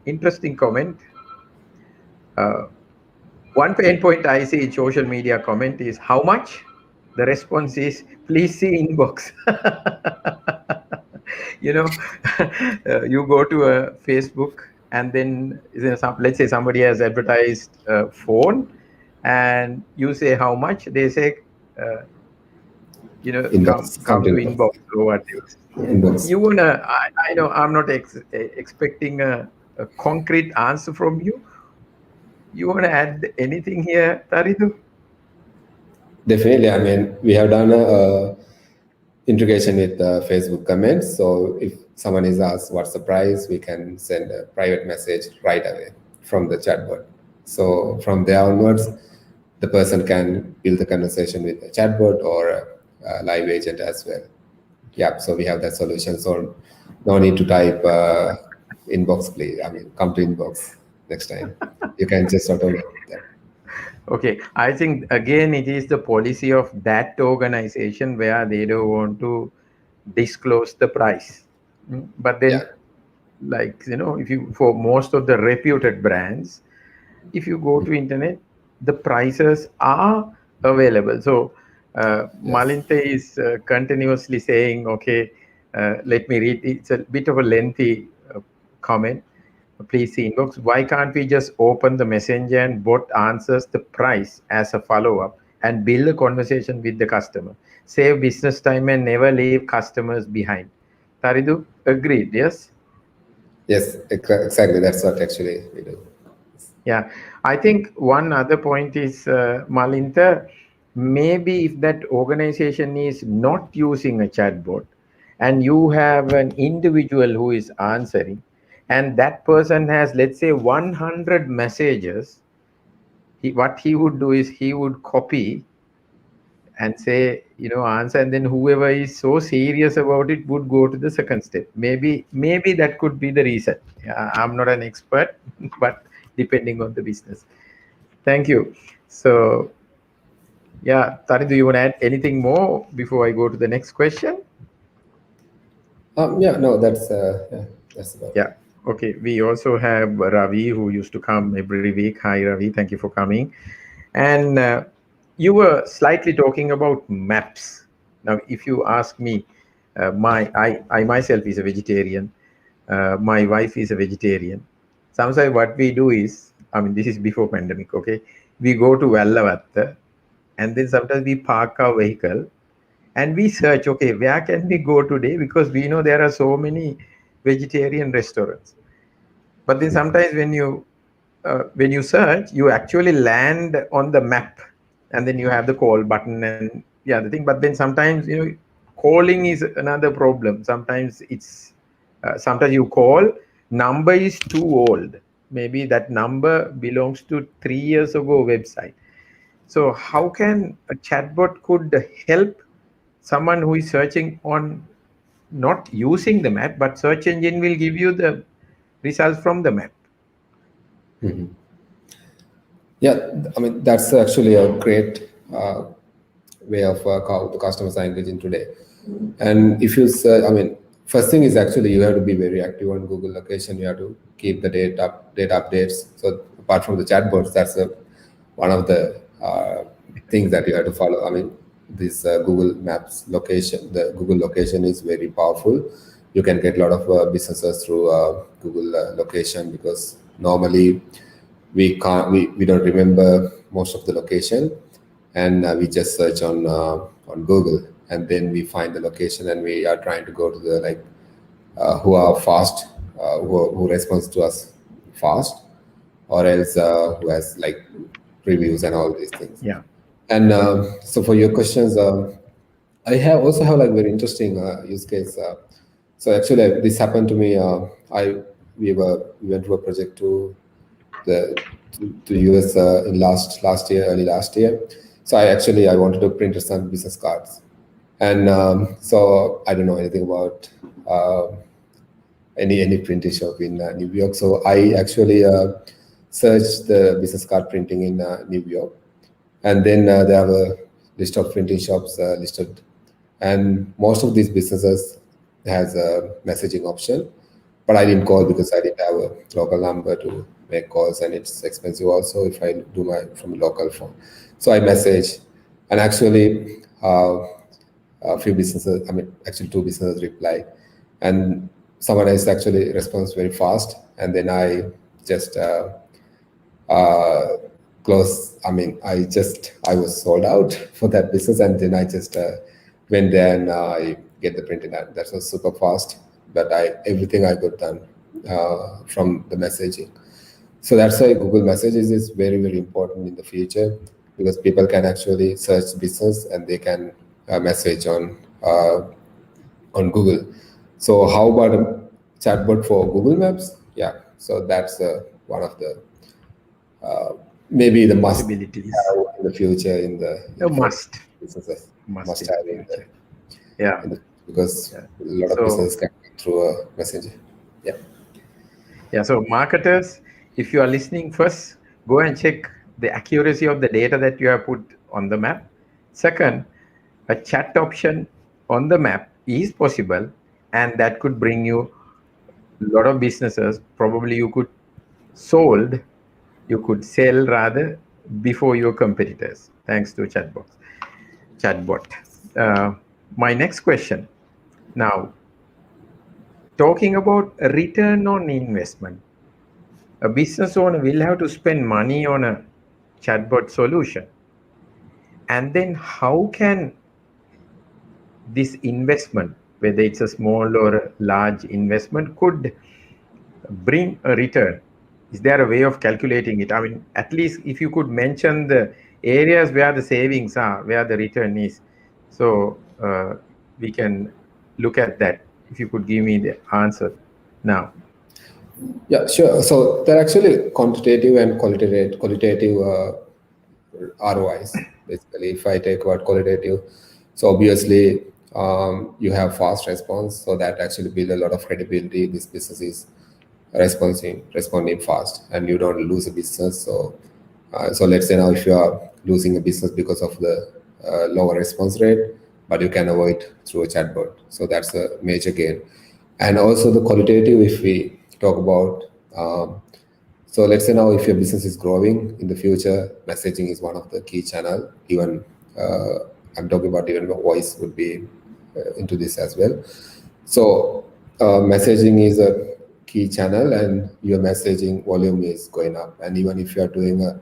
interesting comment. Uh, One pain point I see in social media comment is how much? The response is please see inbox. you know, you go to a Facebook and then let's say somebody has advertised a phone and you say how much, they say, uh, inbox, come come to to inbox, inbox or what else. inbox. You wanna, I know I'm not expecting a concrete answer from you. You want to add anything here, Taridu? Definitely. We have done a integration with Facebook comments. So if someone is asked what's the price, we can send a private message right away from the chatbot. So from there onwards, the person can build the conversation with a chatbot or a live agent as well. Yeah, so we have that solution. So no need to type inbox, please. Come to inbox next time. You can just automate that. Okay, I think again it is the policy of that organization where they don't want to disclose the price. But Yeah. then, like if you for most of the reputed brands, if you go to internet, the prices are available. So Yes. Malinte is continuously saying, okay, let me read. It's a bit of a lengthy comment. Please see inbox. Why can't we just open the messenger and bot answers the price as a follow-up and build a conversation with the customer? Save business time and never leave customers behind. Taridu, agreed, yes? Yes, exactly. That's what actually we do. Yeah, I think one other point is, Malinta, maybe if that organization is not using a chatbot and you have an individual who is answering, and that person has, let's say, 100 messages, what he would do is he would copy and say, answer, and then whoever is so serious about it would go to the second step. Maybe that could be the reason. I'm not an expert, but depending on the business. Thank you. So, yeah, Tari, do you want to add anything more before I go to the next question? Yeah, no, that's about it. Yeah. Okay. We also have Ravi who used to come every week. Hi, Ravi. Thank you for coming. And you were slightly talking about maps. Now, if you ask me, I myself is a vegetarian. My wife is a vegetarian. Sometimes what we do is, this is before pandemic, okay? We go to Vallavatta and then sometimes we park our vehicle and we search, okay, where can we go today? Because we know there are so many vegetarian restaurants. But then sometimes when you search, you actually land on the map, and then you have the call button and yeah, the thing. But then sometimes calling is another problem. Sometimes you call, number is too old. Maybe that number belongs to 3 years ago website. So how can a chatbot could help someone who is searching on not using the map, but search engine will give you the results from the map. Yeah, that's actually a great way of how the customers are engaging today. And if you search, first thing is actually you have to be very active on Google location. You have to keep the data updates. So apart from the chatbots, that's one of the things that you have to follow. This Google Maps location, the Google location is very powerful. You can get a lot of businesses through Google location, because normally we don't remember most of the location, and we just search on Google, and then we find the location, and we are trying to go to the who are fast, who responds to us fast, or else who has reviews and all these things. Yeah. And so for your questions, I have also have like very interesting use case. So actually, this happened to me. I we went to a project the to US in last year, early last year. So I wanted to print some business cards, and so I don't know anything about uh, any printing shop in New York. So I actually searched the business card printing in New York, and then they have a list of printing shops listed, and most of these businesses has a messaging option, but I didn't call because I didn't have a local number to make calls, and it's expensive also if I do my from a local phone. So I message, and actually a few businesses, I mean actually two businesses reply, and someone else actually responds very fast, and then I just uh, close. I mean, I was sold out for that business, and then I just went there and I get the printed ad. That was super fast, but I everything I got done from the messaging. So that's why Google Messages is very important in the future, because people can actually search business and they can message on Google. So how about a chatbot for Google Maps? Yeah, so that's one of the maybe the must Possibilities. have in the future in A the for must. businesses Must must in the have future. Yeah. in the because Yeah. a lot of So businesses can go through a messenger. Yeah. yeah, so marketers, if you are listening first, go and check the accuracy of the data that you have put on the map. Second, a chat option on the map is possible, and that could bring you a lot of businesses. Probably you could sell rather before your competitors, thanks to chatbot. Uh, my next question now, talking about a return on investment. A business owner will have to spend money on a chatbot solution. And then how can this investment, whether it's a small or a large investment, could bring a return? Is there a way of calculating it? I mean, at least if you could mention the areas where the savings are, where the return is, so we can look at that. If you could give me the answer now. Yeah, sure. So they're actually quantitative and qualitative ROIs. Basically, if I take about qualitative, so obviously you have fast response, so that actually build a lot of credibility. This business is responding fast, and you don't lose a business. So let's say now if you are losing a business because of the lower response rate, but you can avoid through a chatbot. So that's a major gain. And also the qualitative, if we talk about, so let's say now if your business is growing in the future, messaging is one of the key channel. Even uh, I'm talking about even voice would be into this as well. So messaging is a key channel, and your messaging volume is going up. And even if you are doing a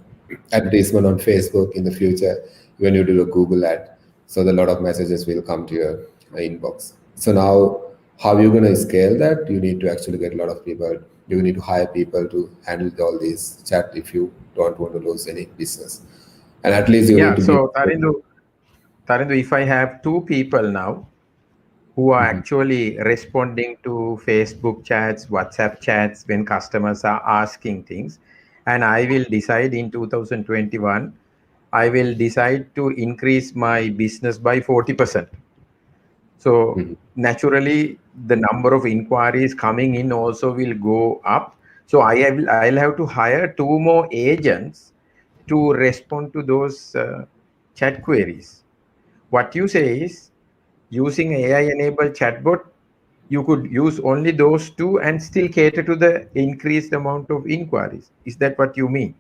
advertisement on Facebook in the future, when you do a Google ad, so a lot of messages will come to your inbox. So now, how are you going to scale that? You need to actually get a lot of people. You need to hire people to handle all these chat if you don't want to lose any business. And at least you need Yeah, to be. so Tarindu, if I have two people now who are Mhm. actually responding to Facebook chats, WhatsApp chats when customers are asking things. And I will decide in 2021, I will decide to increase my business by 40%. So Mhm. naturally, the number of inquiries coming in also will go up. So I'll have to hire two more agents to respond to those chat queries. What you say is, using AI-enabled chatbot, you could use only those two and still cater to the increased amount of inquiries. Is that what you mean?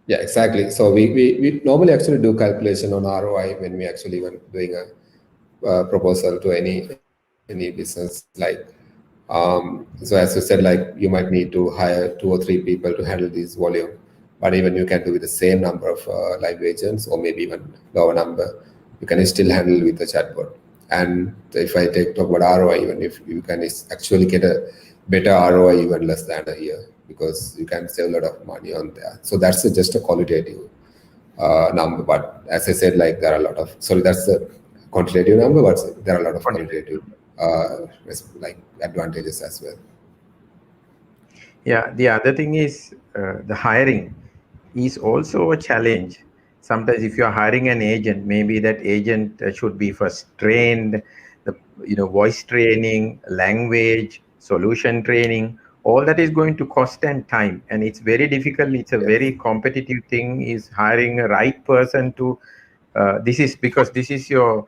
Yeah, exactly. So we normally actually do calculation on ROI when we actually when doing a proposal to any business. Like, so as you said, like you might need to hire two or three people to handle this volume, but even you can do with the same number of live agents, or maybe even lower number, you can still handle with the chatbot. And if I talk about ROI, even if you can actually get a better ROI even less than a year, because you can save a lot of money on that. So that's just a qualitative. number. But as I said, like there are a lot of, sorry, that's the quantitative number, but there are a lot of qualitative like advantages as well. Yeah, the other thing is the hiring is also a challenge. Sometimes, if you are hiring an agent, maybe that agent should be first trained, the voice training, language, solution training. All that is going to cost and time, and it's very difficult. It's a Yes, very competitive thing. Is hiring a right person to. This is because this is your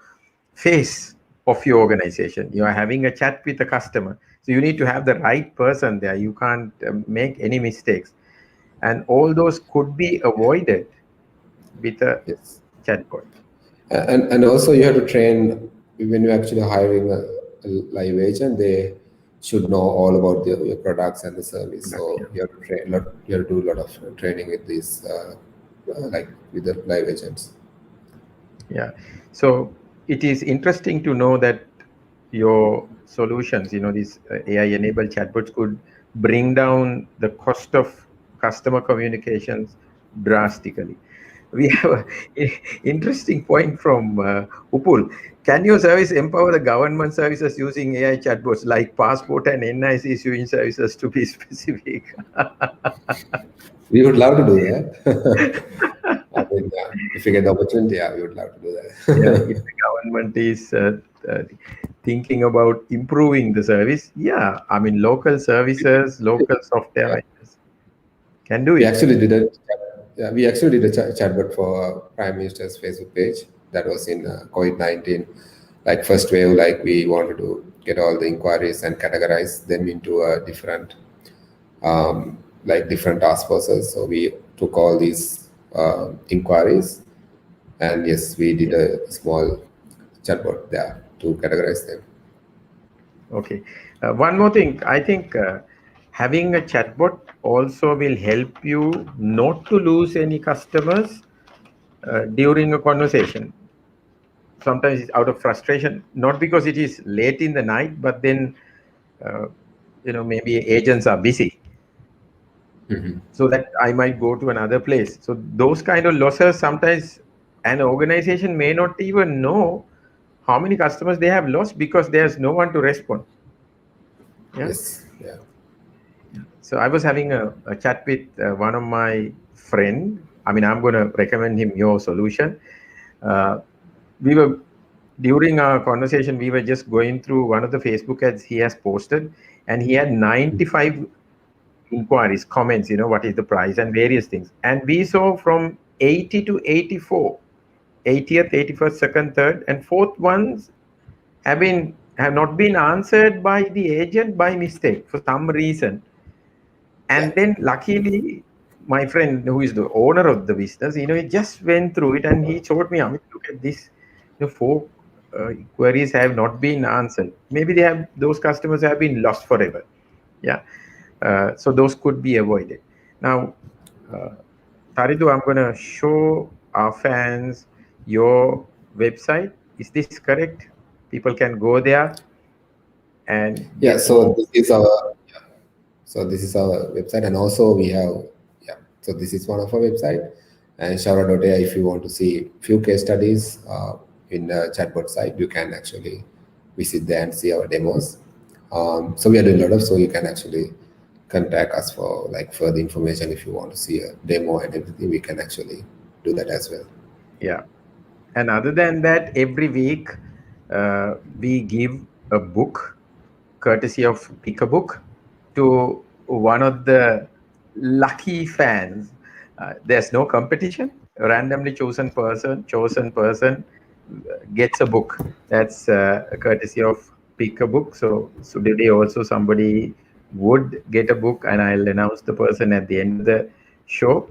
face of your organization. You are having a chat with a customer, so you need to have the right person there. You can't make any mistakes, and all those could be avoided with a yes. chatbot. And also you have to train when you're actually hiring a live agent. They should know all about your products and the service. Product, So yeah. you have to train. You have to do a lot of training with these, like with the live agents. Yeah. So it is interesting to know that your solutions, these AI-enabled chatbots could bring down the cost of customer communications drastically. We have an interesting point from Upul. Can your service empower the government services using AI chatbots like passport and NIC issuing services to be specific? We would love to do that. I mean, yeah, if you get the opportunity, yeah, we would love to do Yeah, that. if the government is uh, thinking about improving the service, yeah, I mean, local services, local software Yeah. vendors can do We it. actually did a yeah, we actually did a chatbot for Prime Minister's Facebook page. That was in COVID-19, like first wave. Like we wanted to get all the inquiries and categorize them into a different, like different task forces. So we took all these inquiries, and yes, we did Yeah. a small chatbot there to categorize them. Okay. One more thing. I think having a chatbot also will help you not to lose any customers during a conversation. Sometimes it's out of frustration, not because it is late in the night, but then uh, maybe agents are busy, so that I might go to another place. So those kind of losses, sometimes an organization may not even know how many customers they have lost because there's no one to respond. Yeah. Yes, yeah. So I was having a chat with one of my friend. I mean, I'm going to recommend him your solution. Uh, we were During our conversation, we were just going through one of the Facebook ads he has posted, and he had 95 inquiries, comments, what is the price and various things. And we saw from 80 to 84, 80th, 81st, second, third, and fourth ones have not been answered by the agent by mistake for some reason. Yeah. And then luckily, my friend who is the owner of the business, he just went through it and he showed me, Amit, look at this. Four queries have not been answered. Maybe those customers have been lost forever. Yeah. So those could be avoided. Now, uh, Tharindu, I'm going to show our fans your website. Is this correct? People can go there and Yeah, get more. so this is our website, and also we have, yeah. So this is one of our website, and Shara.ai. If you want to see few case studies in the chatbot site, you can actually visit there and see our demos. So we are doing a lot of, so you can actually contact us for like further information if you want to see a demo and everything. We can actually do that as well. Yeah. And other than that, every week we give a book, courtesy of Pick a Book, to one of the lucky fans. There's no competition. A randomly chosen person gets a book. That's a courtesy of Pick a Book. So today also somebody would get a book, and I'll announce the person at the end of the show.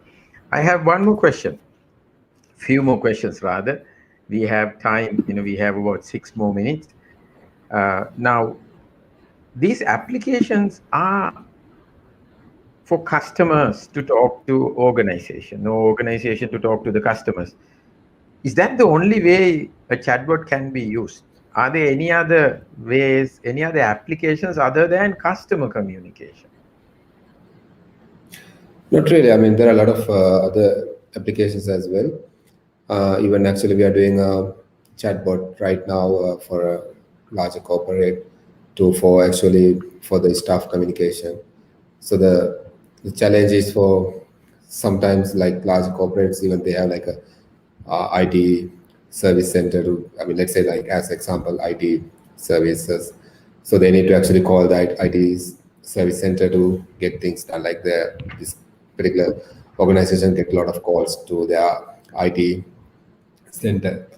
I have one more question, few more questions rather. We have time, we have about 6 more minutes. Now, these applications are for customers to talk to organization, no organization to talk to the customers. Is that the only way a chatbot can be used? Are there any other ways, any other applications other than customer communication? Not really. I mean, there are a lot of other applications as well. Even actually, we are doing a chatbot right now for a larger corporate to for actually for the staff communication. So the challenge is for sometimes like large corporates, even they have like a IT service center to, I mean, let's say like as example, IT services. So they need to actually call the IT service center to get things done. Like this particular organization get a lot of calls to their IT center.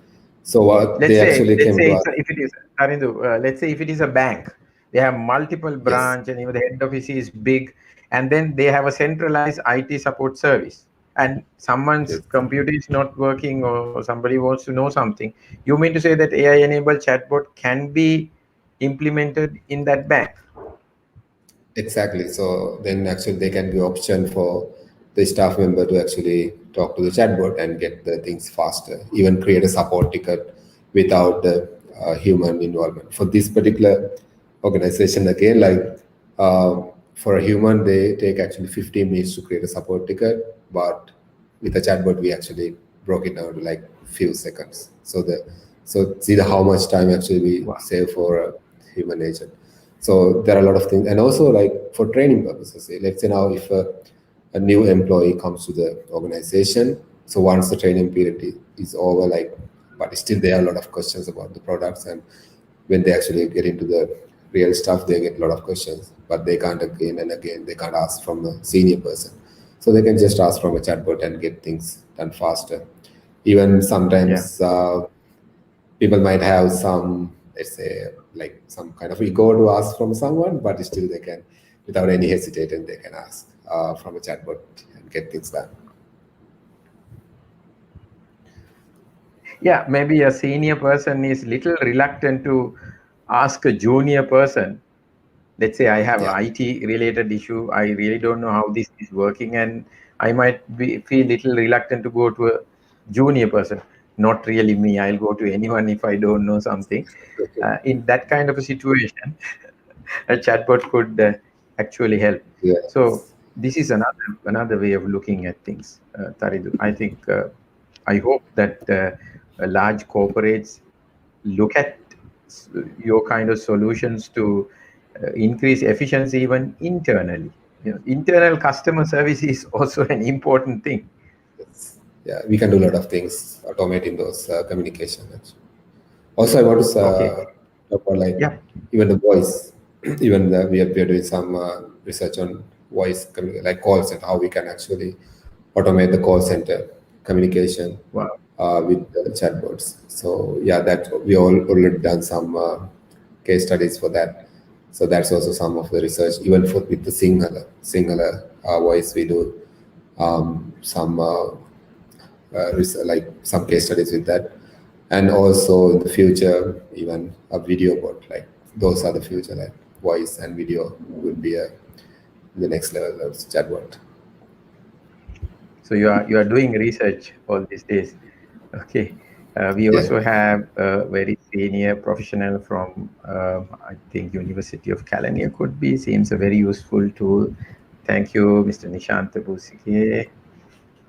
So they actually Let's came say to it's us. a, if it is Tarindu, let's say if it is a bank, they have multiple Yes, branch and even the head office is big, and then they have a centralized IT support service. And someone's yes. computer is not working, or somebody wants to know something. You mean to say that AI-enabled chatbot can be implemented in that bank? Exactly. So then actually they can be option for the staff member to actually talk to the chatbot and get the things faster, even create a support ticket without the human involvement. For this particular organization, again, like uh, for a human, they take actually 15 minutes to create a support ticket, but with a chatbot, we actually broke it down to like few seconds. So see the how much time actually we Wow. save for a human agent. So there are a lot of things, and also like for training purposes. Let's say now if a new employee comes to the organization, so once the training period is over, like, but still they have a lot of questions about the products, and when they actually get into the real stuff, they get a lot of questions, but they can't again and again they can't ask from a senior person, so they can just ask from a chatbot and get things done faster. Even Yeah. sometimes people might have some, let's say, like some kind of ego to ask from someone, but still they can, without any hesitation, they can ask from a chatbot and get things done. Yeah, maybe a senior person is little reluctant to ask a junior person. Let's say I have Yeah, an IT related issue. I really don't know how this is working, and I might feel little reluctant to go to a junior person. Not really me. I'll go to anyone if I don't know something. In that kind of a situation, a chatbot could actually help. So yes, this is another way of looking at things, Taridu. I think I hope that large corporates look at your kind of solutions to increase efficiency even internally. You know, internal customer service is also an important thing. yes. Yeah, we can do a lot of things automating those communication. Actually. Also, I want to Okay. talk about like Yeah. even the voice. Even we are doing some research on like calls and how we can actually automate the call center communication Wow. with the chatbots. So yeah, that we all already done some case studies for that. So that's also some of the research. Even for with the singular voice, we do some like some case studies with that, and also in the future even a video bot, like those are the future, like voice and video would be the next level of chatbot. So you are doing research all these days. Okay. We Yeah, also have a very senior professional from, I think, University of California could be. Seems a very useful tool. Thank you, Mr. Nishant Busike.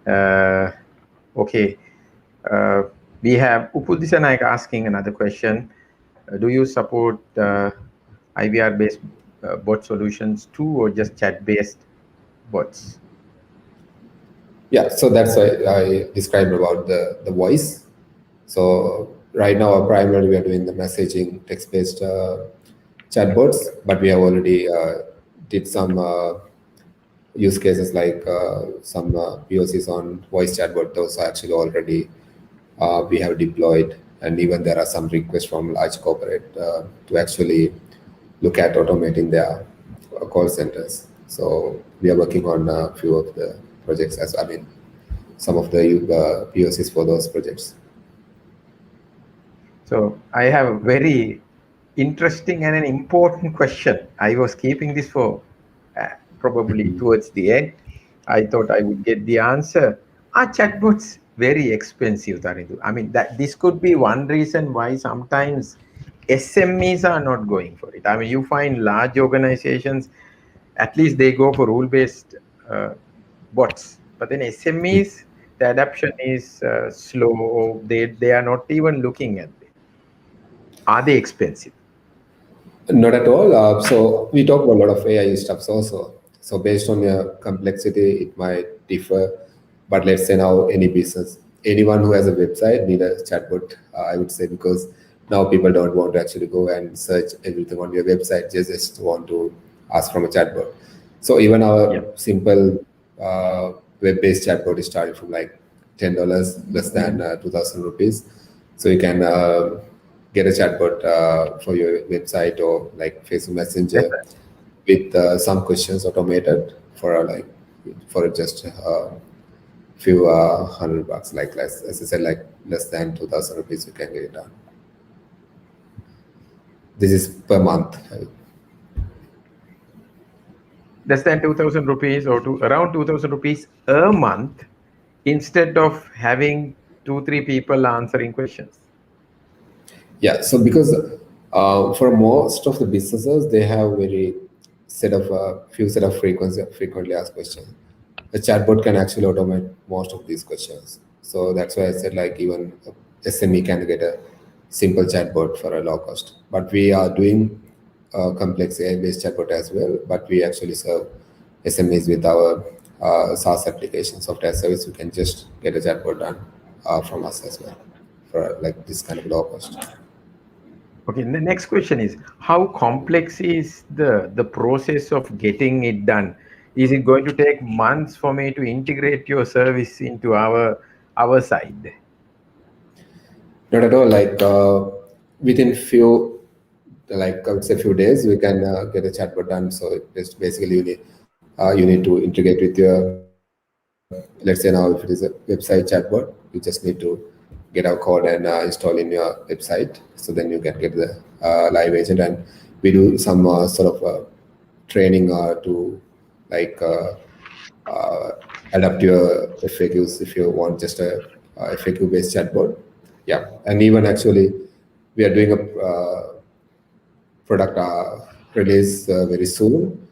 Uh, okay. Uh, we have Upul Disanaik asking another question. Do you support IVR-based bot solutions too, or just chat-based bots? yeah, so that's why I described about the voice. So right now our primary we are doing the messaging text-based chatbots, but we have already did some use cases like some POCs on voice chatbot. Those are actually already we have deployed, and even there are some requests from large corporate to actually look at automating their call centers. So we are working on a few of the projects as, I mean, some of the POCs for those projects. So I have a very interesting and an important question. I was keeping this for probably towards the end. I thought I would get the answer. Are chatbots very expensive, Tarindu? I mean, that this could be one reason why sometimes SMEs are not going for it. I mean, you find large organizations, at least they go for rule-based uh, bots, but then SMEs the adoption is slow, or they are not even looking at them? Are they expensive? Not at all. So we talk about a lot of AI stuffs also. So based on your complexity, it might differ. But let's say now any business, anyone who has a website need a chatbot. I would say because now people don't want to actually go and search everything on your website. Just want to ask from a chatbot. So even Yeah. our simple web-based chatbot is starting from like $10 less than 2,000 rupees. So you can get a chatbot for your website or like Facebook That's Messenger right. with some questions automated for like for just few $100, like less, as I said, like less than 2,000 rupees you can get it done. This is per month. Less than 2,000 rupees, or around 2,000 rupees a month, instead of having two, three people answering questions. Yeah, so because for most of the businesses, they have very set of few set of frequently asked questions. The chatbot can actually automate most of these questions. So that's why I said like even a SME can get a simple chatbot for a low cost. But we are doing complex AI-based chatbot as well. But we actually serve SMEs with our SaaS application software service. You can just get a chatbot done from us as well for like this kind of low cost. Okay, the next question is, how complex is the process of getting it done? Is it going to take months for me to integrate your service into our side? Not at all. Like within few, like I would say, few days, we can get a chatbot done. So it's basically you need to integrate with your, let's say now if it is a website chatbot, you just need to get our code and install in your website. So then you can get the live agent, and we do some sort of training to like uh, adapt your FAQs if you want just a FAQ based chatbot. Yeah, and even actually, we are doing a product release very soon.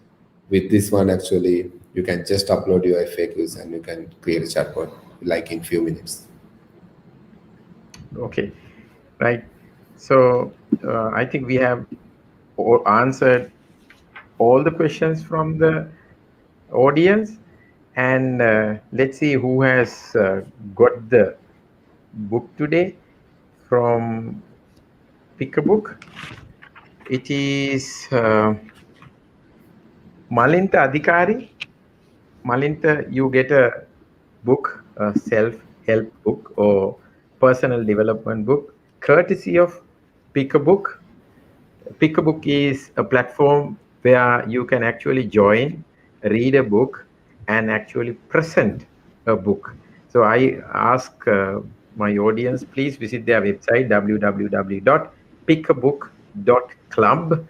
With this one, actually, you can just upload your FAQs and you can create a chatbot like in few minutes. Okay, right. So I think we have answered all the questions from the audience, and let's see who has got the book today from Pick a Book. It is Malinta Adhikari. Malinta, you get a book, a self-help book or personal development book, courtesy of Pick a Book. Pick a Book is a platform where you can actually join, read a book, and actually present a book. So I ask my audience, please visit their website www.pickabook.club.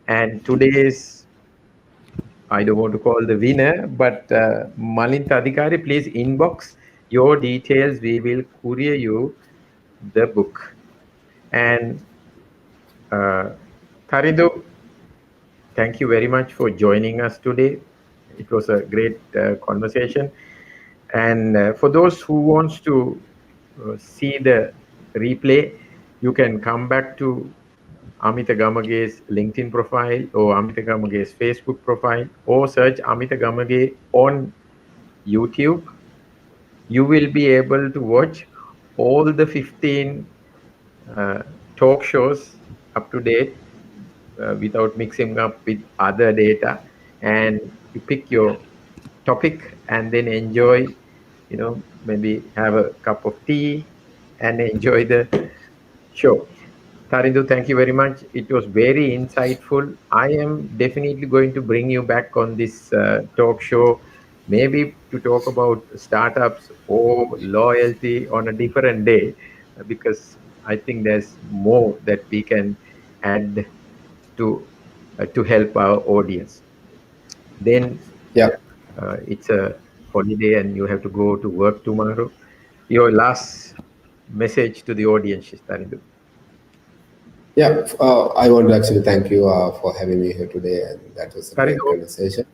And today's, I don't want to call the winner, but Malinta Adhikari, please inbox your details. We will courier you the book. And Tharindu, thank you very much for joining us today. It was a great conversation. And for those who wants to see the replay, you can come back to Amita Gamage's LinkedIn profile or Amita Gamage's Facebook profile, or search Amita Gamage on YouTube. You will be able to watch all the 15 uh, talk shows up to date without mixing up with other data, and you pick your topic and then enjoy, maybe have a cup of tea and enjoy the show. Tarindu, thank you very much. It was very insightful. I am definitely going to bring you back on this talk show, maybe to talk about startups or loyalty on a different day, because I think there's more that we can add to help our audience. Then Yeah, it's a holiday and you have to go to work tomorrow. Your last message to the audience, Tarindu. yeah. I want to actually thank you for having me here today, and that was a great Tarindu, conversation.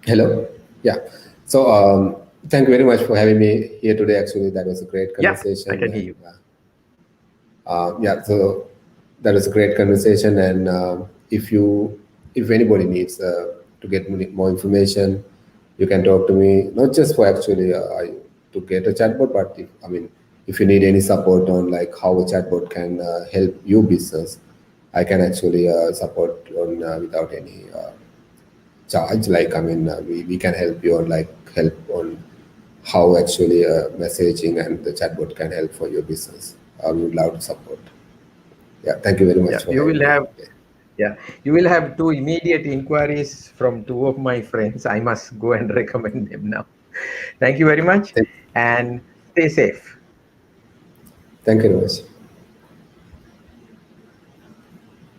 Hello. Yeah. So Thank you very much for having me here today. Actually, that was a great Yeah, I conversation, can hear and you. yeah, so that was a great conversation. And if anybody needs to get more information, you can talk to me. Not just for actually to get a chatbot, but if you need any support on like how a chatbot can help your business, I can actually support on without any charge. Like we can help you on like help on how actually messaging and the chatbot can help for your business. We would love to support. Yeah, thank you very Yeah, much for you will having me. have yeah, you will have two immediate inquiries from two of my friends. I must go and recommend them now. Thank you very much Thank, and stay safe. thank you very much.